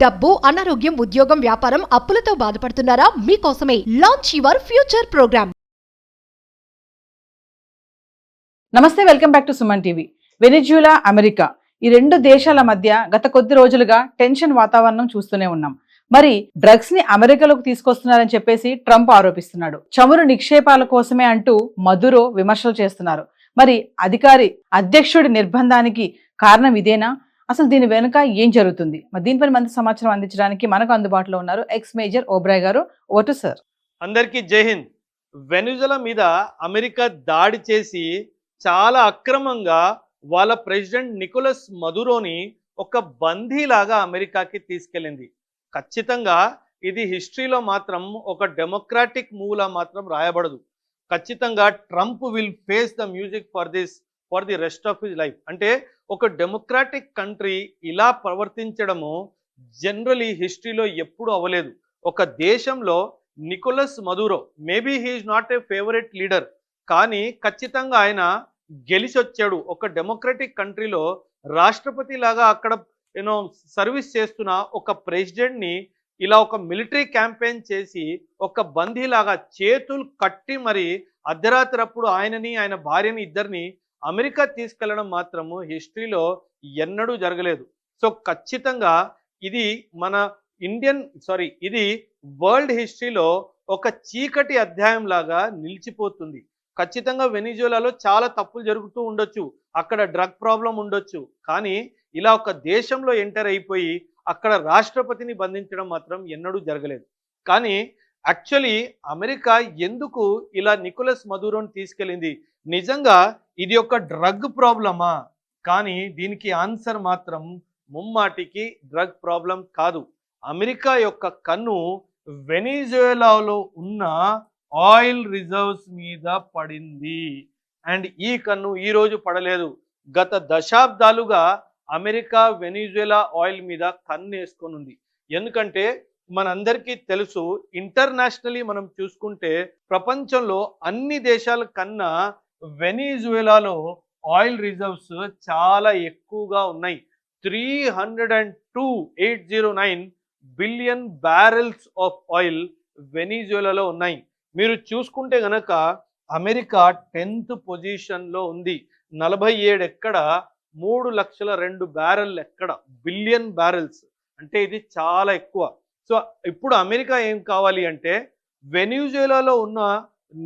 డబ్బు, అనారోగ్యం, ఉద్యోగం, వ్యాపారం, అప్పులతో బాధపడుతున్నారా? మీకోసమే లాంచ్ యువర్ ఫ్యూచర్ ప్రోగ్రామ్. నమస్తే, welcome back to Suman TV. Venezuela, America ఈ రెండు దేశాల మధ్య గత కొద్ది రోజులుగా టెన్షన్ వాతావరణం చూస్తూనే ఉన్నాం. మరి డ్రగ్స్ ని అమెరికాలోకి తీసుకొస్తున్నారని చెప్పేసి ట్రంప్ ఆరోపిస్తున్నాడు. చమురు నిక్షేపాల కోసమే అంటూ మదురో విమర్శలు చేస్తున్నారు. మరి అధ్యక్షుడి నిర్బంధానికి కారణం ఇదేనా? అసలు దీని వెనుక ఏం జరుగుతుంది? మరి దీనిపై మంచి సమాచారం అందించడానికి మనకు అందుబాటులో ఉన్నారు ఎక్స్ మేజర్ ఓబ్రాయ్ గారు. Vote sir. అందరికీ జై హింద్. వెనిజులా మీద అమెరికా దాడి చేసి చాలా అక్రమంగా వాళ్ళ ప్రెసిడెంట్ నికోలస్ మదురోని ఒక బందీలాగా అమెరికాకి తీసుకెళ్ళింది. ఖచ్చితంగా ఇది హిస్టరీలో మాత్రం ఒక డెమోక్రాటిక్ మూవ్లా మాత్రం రాయబడదు. ఖచ్చితంగా Trump will face the music for the rest of his life. అంటే ఒక డెమోక్రాటిక్ కంట్రీ ఇలా ప్రవర్తించడము జనరలీ హిస్టరీలో ఎప్పుడు అవ్వలేదు. ఒక దేశంలో Nicolas Maduro maybe he is not a favourite leader, కానీ ఖచ్చితంగా ఆయన గెలిచొచ్చాడు. ఒక డెమోక్రటిక్ కంట్రీలో రాష్ట్రపతి లాగా అక్కడ సర్వీస్ చేస్తున్న ఒక ప్రెసిడెంట్ని ఇలా ఒక మిలిటరీ క్యాంపెయిన్ చేసి ఒక బందీలాగా చేతులు కట్టి మరి అర్ధరాత్రప్పుడు ఆయనని ఆయన భార్యని ఇద్దరిని అమెరికా తీసుకెళ్లడం మాత్రము హిస్టరీలో ఎన్నడూ జరగలేదు. సో ఖచ్చితంగా ఇది ఇది వరల్డ్ హిస్టరీలో ఒక చీకటి అధ్యాయం లాగా నిలిచిపోతుంది. ఖచ్చితంగా వెనిజులాలో చాలా తప్పులు జరుగుతూ ఉండొచ్చు, అక్కడ డ్రగ్ ప్రాబ్లం ఉండొచ్చు, కానీ ఇలా ఒక దేశంలో ఎంటర్ అయిపోయి అక్కడ రాష్ట్రపతిని బంధించడం మాత్రం ఎన్నడూ జరగలేదు. కానీ యాక్చువల్లీ అమెరికా ఎందుకు ఇలా నికోలస్ మదురోని తీసుకెళ్ళింది? నిజంగా ఇది ఒక డ్రగ్ ప్రాబ్లమా? కానీ దీనికి ఆన్సర్ మాత్రం ముమ్మాటికి డ్రగ్ ప్రాబ్లం కాదు. అమెరికా యొక్క కన్ను వెనిజులాలో ఉన్న ఆయిల్ రిజర్వ్స్ మీద పడింది. అండ్ ఈ కన్ను ఈ రోజు పడలేదు. గత దశాబ్దాలుగా అమెరికా వెనిజులా ఆయిల్ మీద కన్ను వేసుకొని ఉంది. ఎందుకంటే మనందరికీ తెలుసు, ఇంటర్నేషనలీ మనం చూసుకుంటే ప్రపంచంలో అన్ని దేశాల కన్నా వెనిజులాలో ఆయిల్ రిజర్వ్స్ చాలా ఎక్కువగా ఉన్నాయి. 302,809 బిలియన్ బ్యారెల్స్ ఆఫ్ ఆయిల్ వెనిజులాలో ఉన్నాయి. మీరు చూసుకుంటే గనక అమెరికా 10th పొజిషన్లో ఉంది. 47 ఎక్కడ, 3,02,000 బ్యారెల్ ఎక్కడ, బిలియన్ బ్యారెల్స్ అంటే ఇది చాలా ఎక్కువ. సో ఇప్పుడు అమెరికా ఏం కావాలి అంటే వెనిజులాలో ఉన్న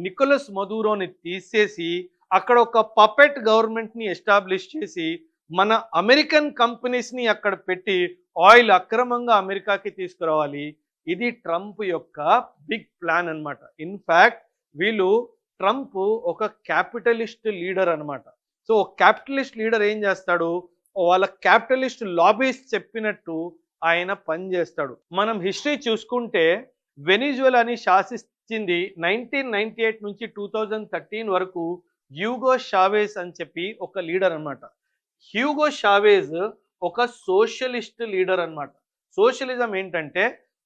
నికోలస్ మదురోని తీసేసి అక్కడ ఒక పపెట్ గవర్నమెంట్ని ఎస్టాబ్లిష్ చేసి మన అమెరికన్ కంపెనీస్ని అక్కడ పెట్టి ఆయిల్ అక్రమంగా అమెరికాకి తీసుకురావాలి. ఇది ట్రంప్ యొక్క బిగ్ ప్లాన్ అన్నమాట. ఇన్ఫ్యాక్ట్ ట్రంప్ ఒక క్యాపిటలిస్ట్ లీడర్ అన్నమాట. సో క్యాపిటలిస్ట్ లీడర్ ఏం చేస్తాడు? వాళ్ళ క్యాపిటలిస్ట్ లాబీస్ చెప్పినట్టు ఆయన పని చేస్తాడు. మనం హిస్టరీ చూసుకుంటే వెనిజులాని శాసించింది 1998 నుంచి 2013 వరకు హ్యూగో షావేజ్ అని చెప్పి ఒక లీడర్ అన్నమాట. హ్యూగో షావేజ్ ఒక సోషలిస్ట్ లీడర్ అన్నమాట. సోషలిజం ఏంటంటే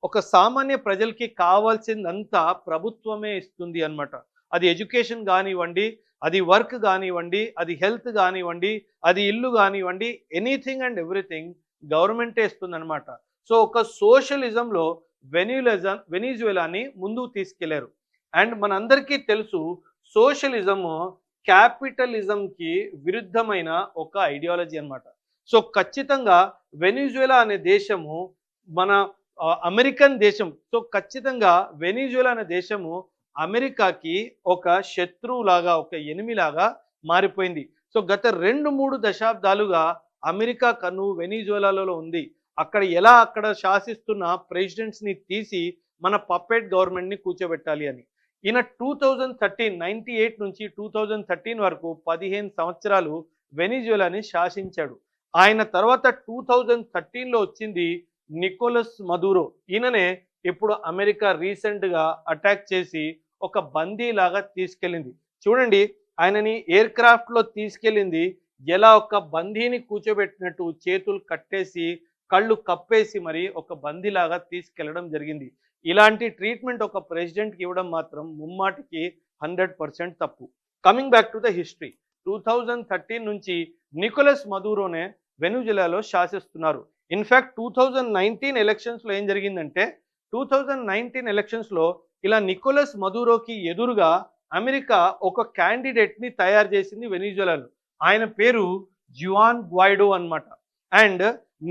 ఒక సామాన్య ప్రజలకి కావాల్సిందంతా ప్రభుత్వమే ఇస్తుంది అన్నమాట. అది ఎడ్యుకేషన్ కానివ్వండి, అది వర్క్ కానివ్వండి, అది హెల్త్ కానివ్వండి, అది ఇల్లు కానివ్వండి, ఎనీథింగ్ అండ్ ఎవ్రీథింగ్ గవర్నమెంటే ఇస్తుంది అనమాట. సో ఒక సోషలిజంలో వెనిజులాని ముందుకు తీసుకెళ్లారు. అండ్ మనందరికీ తెలుసు, సోషలిజము క్యాపిటలిజంకి విరుద్ధమైన ఒక ఐడియాలజీ అన్నమాట. సో ఖచ్చితంగా వెనిజులా అనే దేశము మన అమెరికన్ దేశం. సో ఖచ్చితంగా వెనిజులా అనే దేశము అమెరికాకి ఒక శత్రువులాగా, ఒక ఎనిమిలాగా మారిపోయింది. సో గత 2-3 దశాబ్దాలుగా అమెరికా కన్ను వెనిజులాలో ఉంది. అక్కడ శాసిస్తున్న ప్రెసిడెంట్స్ని తీసి మన పప్పెట్ గవర్నమెంట్ని కూర్చోబెట్టాలి అని. ఈయన 98 నుంచి 2013 వరకు 15 సంవత్సరాలు వెనిజులాని శాసించాడు. ఆయన తర్వాత 2013లో వచ్చింది నికోలస్ మదురో. ఈయననే ఇప్పుడు అమెరికా రీసెంట్గా అటాక్ చేసి ఒక బందీలాగా తీసుకెళ్ళింది. చూడండి, ఆయనని ఎయిర్ క్రాఫ్ట్లో తీసుకెళ్ళింది ఎలా ఒక బందీని కూర్చోబెట్టినట్టు చేతులు కట్టేసి కళ్ళు కప్పేసి మరి ఒక బందీలాగా తీసుకెళ్లడం జరిగింది. ఇలాంటి ట్రీట్మెంట్ ఒక ప్రెసిడెంట్కి ఇవ్వడం మాత్రం ముమ్మాటికి 100% తప్పు. Coming back to the history, 2013 నుంచి నికోలస్ మదురోనే వెనిజులాలో శాసిస్తున్నారు. ఇన్ఫ్యాక్ట్ 2019 ఎలక్షన్స్లో ఏం జరిగిందంటే 2019 ఎలక్షన్స్లో ఇలా నికోలస్ మదూరోకి ఎదురుగా అమెరికా ఒక క్యాండిడేట్ని తయారు చేసింది వెనిజులాలో. ఆయన పేరు జువాన్ గ్వైడో అన్నమాట. అండ్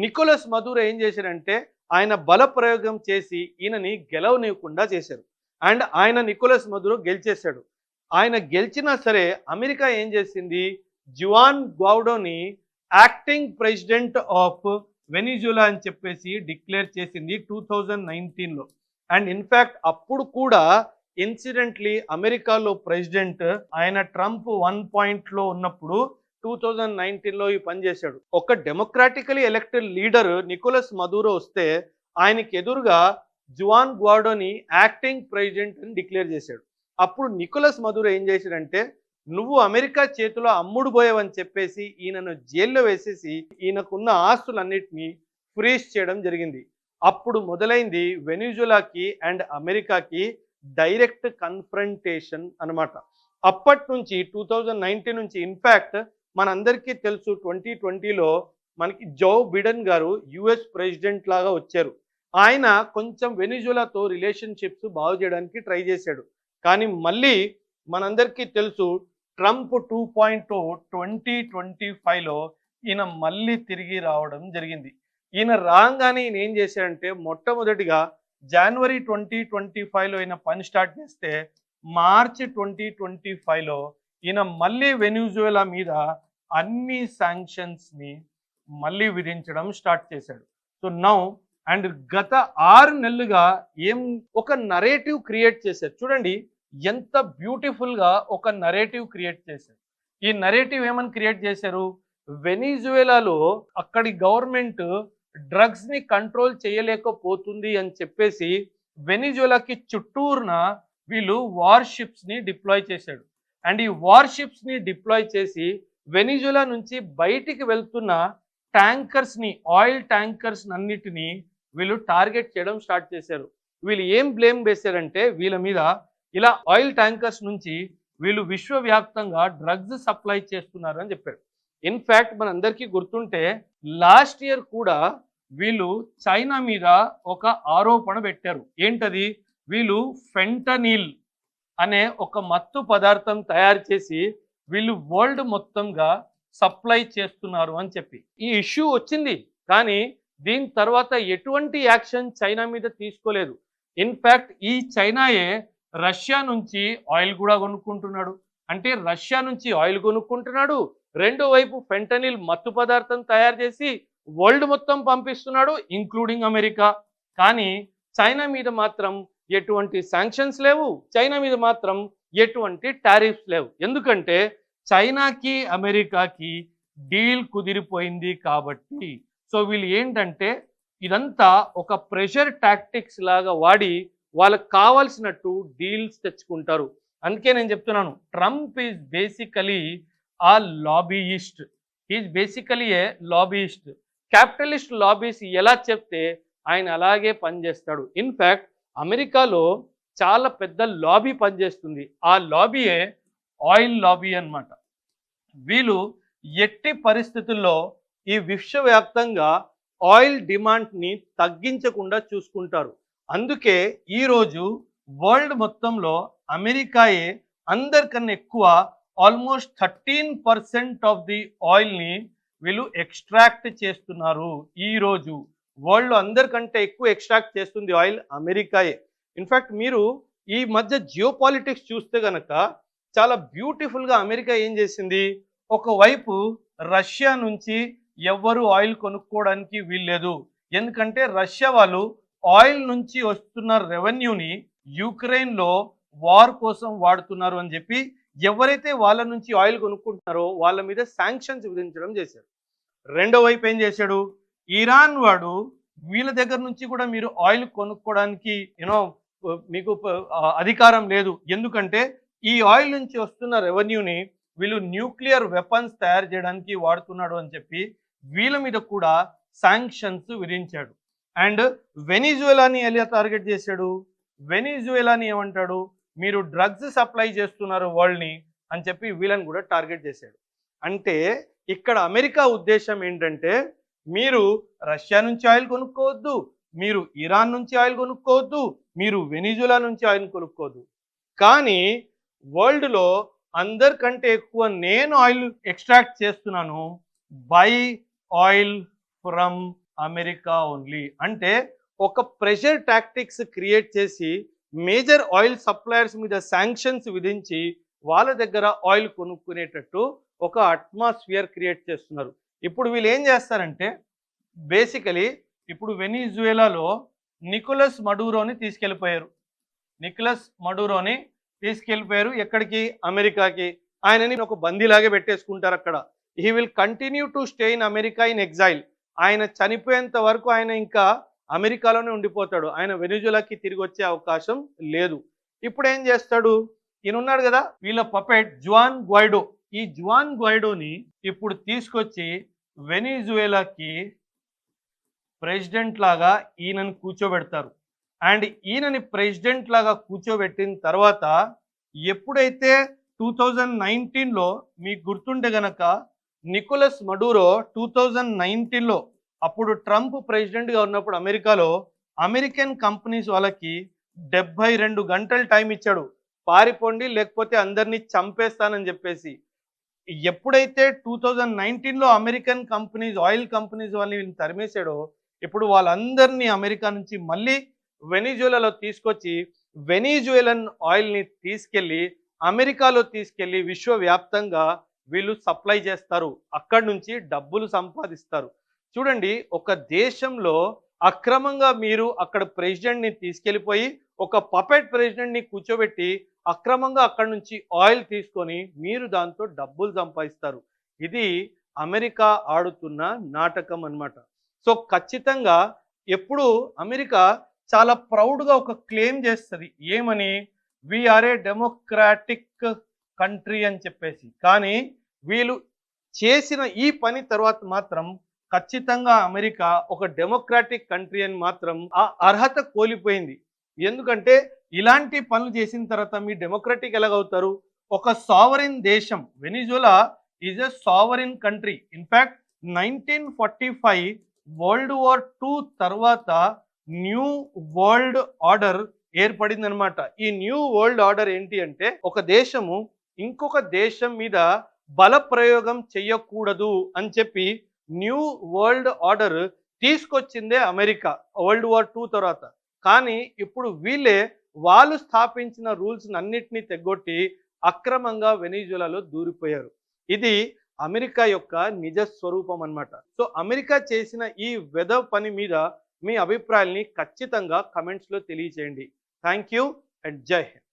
నికోలస్ మదూరో ఏం చేశారంటే ఆయన బల ప్రయోగం చేసి ఈయనని గెలవనివ్వకుండా చేశారు. అండ్ ఆయన నికోలస్ మదూరో గెలిచేశాడు. ఆయన గెలిచినా సరే అమెరికా ఏం చేసింది, జువాన్ గ్వైడోని యాక్టింగ్ ప్రెసిడెంట్ ఆఫ్ వెనిజులా అని చెప్పేసి డిక్లేర్ చేసింది 2019లో. అండ్ ఇన్ఫ్యాక్ట్ అప్పుడు కూడా ఇన్సిడెంట్లీ అమెరికాలో ప్రెసిడెంట్ ఆయన ట్రంప్ 1 ఉన్నప్పుడు 2019లో ఈ పని చేశాడు. ఒక democratically elected leader Nicolas Maduro వస్తే ఆయనకి ఎదురుగా జువాన్ గ్వైడోని యాక్టింగ్ ప్రెసిడెంట్ అని డిక్లేర్ చేశాడు. అప్పుడు నికోలస్ మదూరో ఏం చేశాడంటే నువ్వు అమెరికా చేతిలో అమ్ముడు పోయావని చెప్పేసి ఈయనను జైల్లో వేసేసి ఈయనకున్న ఆస్తులన్నిటినీ ఫ్రీజ్ చేయడం జరిగింది. అప్పుడు మొదలైంది వెనిజులాకి అండ్ అమెరికాకి డైరెక్ట్ కన్ఫ్రంటేషన్ అన్నమాట. అప్పటి నుంచి 2019 నుంచి ఇన్ఫ్యాక్ట్ మనందరికీ తెలుసు 2020లో మనకి జో బిడెన్ గారు యుఎస్ ప్రెసిడెంట్ లాగా వచ్చారు. ఆయన కొంచెం వెనిజులాతో రిలేషన్షిప్స్ బాగు చేయడానికి ట్రై చేశాడు. కానీ మళ్ళీ మనందరికీ తెలుసు ట్రంప్ 2.0 2025లో ఈయన మళ్ళీ తిరిగి రావడం జరిగింది. ఈయన రాగానే ఈయన ఏం చేశాడంటే మొట్టమొదటిగా జనవరి 2025లో ఈయన పని స్టార్ట్ చేస్తే మార్చి 2025లో ఈయన మళ్ళీ వెనిజులా మీద అన్ని శాంక్షన్స్ని మళ్ళీ విధించడం స్టార్ట్ చేశాడు. సో నౌ అండ్ గత 6 నెలలుగా ఒక నరేటివ్ క్రియేట్ చేశారు. చూడండి ఎంత బ్యూటిఫుల్గా ఒక నరేటివ్ క్రియేట్ చేశారు. ఈ నరేటివ్ ఏమని క్రియేట్ చేశారు, వెనిజువేలాలో అక్కడి గవర్నమెంట్ డ్రగ్స్ని కంట్రోల్ చేయలేకపోతుంది అని చెప్పేసి వెనిజువేలాకి చుట్టూరున వీళ్ళు వార్షిప్స్ని డిప్లాయ్ చేశాడు. అండ్ ఈ వార్షిప్స్ని డిప్లాయ్ చేసి వెనిజువేలా నుంచి బయటికి వెళ్తున్న ట్యాంకర్స్ని, ఆయిల్ ట్యాంకర్స్ అన్నిటినీ వీళ్ళు టార్గెట్ చేయడం స్టార్ట్ చేశారు. వీళ్ళు ఏం బ్లేమ్ వేశారంటే వీళ్ళ మీద ఇలా ఆయిల్ ట్యాంకర్స్ నుంచి వీళ్ళు విశ్వవ్యాప్తంగా డ్రగ్స్ సప్లై చేస్తున్నారు అని చెప్పారు. ఇన్ఫ్యాక్ట్ మనందరికీ గుర్తుంటే లాస్ట్ ఇయర్ కూడా వీళ్ళు చైనా మీద ఒక ఆరోపణ పెట్టారు. ఏంటది, వీళ్ళు ఫెంటనిల్ అనే ఒక మత్తు పదార్థం తయారు చేసి వీళ్ళు వరల్డ్ మొత్తంగా సప్లై చేస్తున్నారు అని చెప్పి ఈ ఇష్యూ వచ్చింది. కానీ దీని తర్వాత ఎటువంటి యాక్షన్ చైనా మీద తీసుకోలేదు. ఇన్ఫ్యాక్ట్ ఈ చైనాయే రష్యా నుంచి ఆయిల్ కూడా కొనుక్కుంటున్నాడు. అంటే రష్యా నుంచి ఆయిల్ కొనుక్కుంటున్నాడు, రెండో వైపు ఫెంటనిల్ మత్తు పదార్థం తయారు చేసి వరల్డ్ మొత్తం పంపిస్తున్నాడు, ఇంక్లూడింగ్ అమెరికా. కానీ చైనా మీద మాత్రం ఎటువంటి శాంక్షన్స్ లేవు, చైనా మీద మాత్రం ఎటువంటి టారిఫ్స్ లేవు. ఎందుకంటే చైనాకి అమెరికాకి డీల్ కుదిరిపోయింది కాబట్టి. సో వీళ్ళు ఏంటంటే ఇదంతా ఒక ప్రెషర్ టాక్టిక్స్ లాగా వాడి వాళ్ళకి కావాల్సినట్టు డీల్స్ తెచ్చుకుంటారు. అందుకే నేను చెప్తున్నాను, ట్రంప్ ఈజ్ బేసికలీ ఆ lobbyist. Is basically A lobbyist. Capitalist lobbies ఎలా చెప్తే ఆయన అలాగే పనిచేస్తాడు. ఇన్ఫ్యాక్ట్ అమెరికాలో చాలా పెద్ద లాబీ పనిచేస్తుంది. ఆ లాబీయే ఆయిల్ లాబీ అన్నమాట. వీళ్ళు ఎట్టి పరిస్థితుల్లో ఈ విశ్వవ్యాప్తంగా ఆయిల్ డిమాండ్ని తగ్గించకుండా చూసుకుంటారు. అందుకే ఈరోజు వరల్డ్ మొత్తంలో అమెరికాయే అందరికన్నా ఎక్కువ ఆల్మోస్ట్ 13% ఆఫ్ ది ఆయిల్ని వీళ్ళు ఎక్స్ట్రాక్ట్ చేస్తున్నారు. ఈరోజు వరల్డ్లో అందరికంటే ఎక్కువ ఎక్స్ట్రాక్ట్ చేస్తుంది ఆయిల్ అమెరికాయే. ఇన్ఫ్యాక్ట్ మీరు ఈ మధ్య జియో పాలిటిక్స్ చూస్తే కనుక చాలా బ్యూటిఫుల్గా అమెరికా ఏం చేసింది, ఒకవైపు రష్యా నుంచి ఎవ్వరు ఆయిల్ కొనుక్కోవడానికి వీల్లేదు. ఎందుకంటే రష్యా వాళ్ళు ఆయిల్ నుంచి వస్తున్న రెవెన్యూని యుక్రెయిన్లో వార్ కోసం వాడుతున్నారు అని చెప్పి ఎవరైతే వాళ్ళ నుంచి ఆయిల్ కొనుక్కుంటున్నారో వాళ్ళ మీద శాంక్షన్స్ విధించడం చేశారు. రెండో వైపు ఏం చేశాడు, ఇరాన్ వాడు వీళ్ళ దగ్గర నుంచి కూడా మీరు ఆయిల్ కొనుక్కోవడానికి మీకు అధికారం లేదు, ఎందుకంటే ఈ ఆయిల్ నుంచి వస్తున్న రెవెన్యూని వీళ్ళు న్యూక్లియర్ వెపన్స్ తయారు చేయడానికి వాడుతున్నాడు అని చెప్పి వీళ్ళ మీద కూడా శాంక్షన్స్ విధించాడు. అండ్ వెనిజువేలాని ఎలా టార్గెట్ చేశాడు, వెనిజువేలాని ఏమంటాడు, మీరు డ్రగ్స్ సప్లై చేస్తున్నారు వరల్డ్ని అని చెప్పి వీళ్ళని కూడా టార్గెట్ చేశాడు. అంటే ఇక్కడ అమెరికా ఉద్దేశం ఏంటంటే మీరు రష్యా నుంచి ఆయిల్ కొనుక్కోవద్దు, మీరు ఇరాన్ నుంచి ఆయిల్ కొనుక్కోవద్దు, మీరు వెనిజులా నుంచి ఆయిల్ కొనుక్కోవద్దు. కానీ వరల్డ్లో అందరికంటే ఎక్కువ నేను ఆయిల్ ఎక్స్ట్రాక్ట్ చేస్తున్నాను, by oil from America only. అంటే ఒక ప్రెషర్ టాక్టిక్స్ క్రియేట్ చేసి మేజర్ ఆయిల్ సప్లయర్స్ మీద శాంక్షన్స్ విధించి వాళ్ళ దగ్గర ఆయిల్ కొనుక్కునేటట్టు ఒక అట్మాస్ఫియర్ క్రియేట్ చేస్తున్నారు. ఇప్పుడు వీళ్ళు ఏం చేస్తారంటే బేసికలీ ఇప్పుడు వెనిజువేలాలో నికోలస్ మడూరోని తీసుకెళ్ళిపోయారు. ఎక్కడికి? అమెరికాకి. ఆయనని ఒక బందీలాగే పెట్టేసుకుంటారు అక్కడ. He will continue to stay in America in exhale. ఆయన చనిపోయేంత వరకు ఆయన ఇంకా అమెరికాలోనే ఉండిపోతాడు. ఆయన వెనిజులాకి తిరిగి వచ్చే అవకాశం లేదు. ఇప్పుడు ఏం చేస్తాడు? ఈయన ఉన్నాడు కదా, వీళ్ళ పపెట్ జువాన్ గ్వైడో. ఈ జువాన్ గ్వైడోని ఇప్పుడు తీసుకొచ్చి వెనిజువేలాకి ప్రెసిడెంట్ లాగా ఈయనని కూర్చోబెడతారు. అండ్ ఈయనని ప్రెసిడెంట్ లాగా కూర్చోబెట్టిన తర్వాత ఎప్పుడైతే 2019లో మీకు గుర్తుంటే గనక నికోలస్ మడూరో 2019లో అప్పుడు ట్రంప్ ప్రెసిడెంట్గా ఉన్నప్పుడు అమెరికాలో అమెరికన్ కంపెనీస్ వాళ్ళకి 72 గంటలు టైం ఇచ్చాడు, పారిపోండి లేకపోతే అందరినీ చంపేస్తానని చెప్పేసి. ఎప్పుడైతే 2019లో అమెరికన్ కంపెనీస్ ఆయిల్ కంపెనీస్ వాళ్ళని తరిమేశాడో ఇప్పుడు వాళ్ళందరినీ అమెరికా నుంచి మళ్ళీ వెనిజువేలాలో తీసుకొచ్చి వెనిజువేలన్ ఆయిల్ని తీసుకెళ్ళి అమెరికాలో తీసుకెళ్ళి విశ్వవ్యాప్తంగా వీళ్ళు సప్లై చేస్తారు, అక్కడి నుంచి డబ్బులు సంపాదిస్తారు. చూడండి, ఒక దేశంలో అక్రమంగా మీరు అక్కడ ప్రెసిడెంట్ని తీసుకెళ్ళిపోయి ఒక పపెట్ ప్రెసిడెంట్ని కూర్చోబెట్టి అక్రమంగా అక్కడి నుంచి ఆయిల్ తీసుకొని మీరు దాంతో డబ్బులు సంపాదిస్తారు. ఇది అమెరికా ఆడుతున్న నాటకం అన్నమాట. సో ఖచ్చితంగా ఎప్పుడు అమెరికా చాలా ప్రౌడ్గా ఒక క్లెయిమ్ చేస్తుంది, ఏమని? వీఆర్ ఏ డెమోక్రాటిక్ కంట్రీ అని చెప్పేసి. కానీ వీళ్ళు చేసిన ఈ పని తర్వాత మాత్రం ఖచ్చితంగా అమెరికా ఒక డెమోక్రాటిక్ కంట్రీ అని మాత్రం ఆ అర్హత కోల్పోయింది. ఎందుకంటే ఇలాంటి పనులు చేసిన తర్వాత మీ డెమోక్రటిక్ ఎలాగవుతారు? ఒక సావరిన్ దేశం, Venezuela is a sovereign country. In fact 1945 world war 2 తర్వాత న్యూ వరల్డ్ ఆర్డర్ ఏర్పడింది అనమాట. ఈ న్యూ వరల్డ్ ఆర్డర్ ఏంటి అంటే ఒక దేశము ఇంకొక దేశం మీద బల ప్రయోగం చెయ్యకూడదు అని చెప్పి న్యూ వరల్డ్ ఆర్డర్ తీసుకొచ్చిందే అమెరికా వరల్డ్ వార్ 2 తర్వాత. కానీ ఇప్పుడు వాళ్ళు స్థాపించిన రూల్స్ అన్నిటినీ తెగొట్టి అక్రమంగా వెనిజువేలాలో దూరిపోయారు. ఇది అమెరికా యొక్క నిజ స్వరూపం అన్నమాట. సో అమెరికా చేసిన ఈ వెధవ పని మీద మీ అభిప్రాయాల్ని ఖచ్చితంగా కమెంట్స్లో తెలియజేయండి. థ్యాంక్ యూ అండ్ జై హింద్.